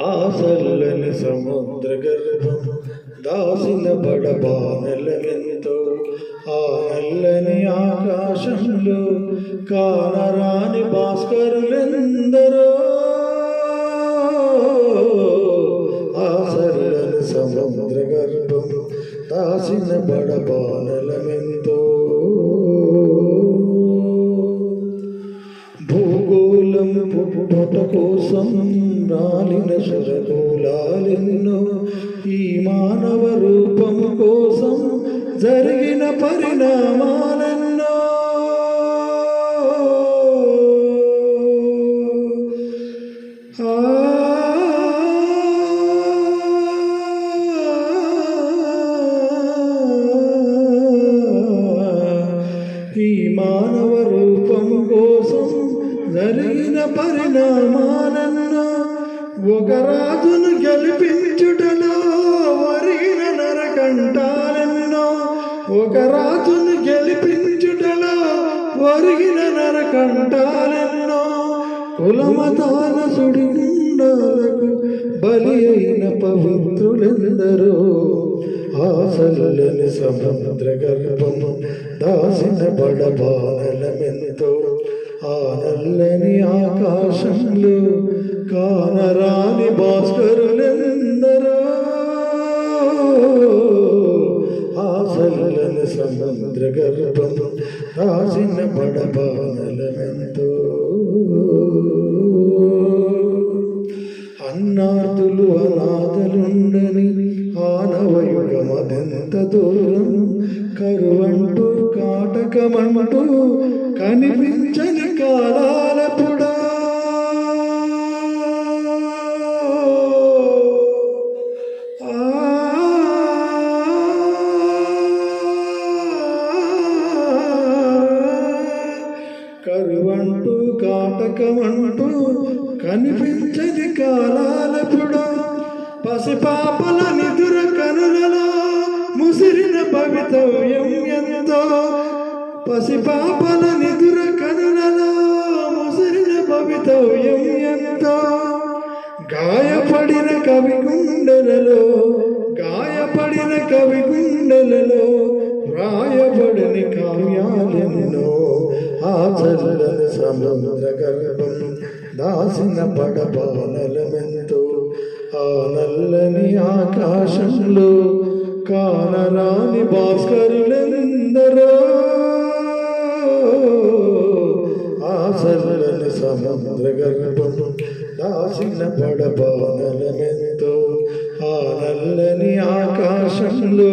ఆశల్లని సముద్ర గర్భం దాసిన బడబానెలమెంతో ఆ నల్లని ఆకాశంలో కానరాని భాస్కరులెందరో ఆశల్లని సముద్ర గర్భం దాసిన బడబానెలమెంతో భూగోళం పుట్టుట కోసం రాలిన శరగోళాలెన్నో ఈ మానవ రూపం కోసం జరిగిన పరిణామాలెన్నో ఈ మానవ రూపం కోసం జరిగిన పరిణామాలెన్నో ఒక రాజును గెలిపించుటలో వరిగిన నరకంఠాలెన్నో ఒక రాజును గెలిపించుటలో వరిగిన నరకంఠాలెన్నో కులమతాల సుడిగుండాలకు బలి అయిన పవిత్రులెందరో ఆశల్లని సముద్ర గర్భం దాసిన బడబానెలమెంతో ఆ నల్లని ఆకాశంలో కానరాని భాస్కరులెందరో ఆశల్లని సముద్ర గర్భం దాసిన బడబానెలమెంతో అన్నాతులు అనాథలుండని ఆనవయుగమదెంత దూరం కరువంటూ కాటకమంటూ కనిపించని కాలాలపుడా కరువంటూ కాటకమంటూ కనిపించని కాలాలపుడా పసిపాపల నిదుర కనులలో ముసిరిన భవితవ్యం ఎంతో పసిపాపల నిదుర కనులలో ముసిరిన భవితవ్యం ఎంతో గాయపడిన కవి గుండెలలో రాయబడిన కావ్యాలెన్నో ఆ చల్లని సముద్ర గర్భం దాసిన బడబానెలమెంతో ఆ నల్లని ఆకాశంలో కానరాని భాస్కరులెందరో ఆ చల్లని సముద్ర గర్భం దాసిన బడబానెలమెంతో ఆ నల్లని ఆకాశంలో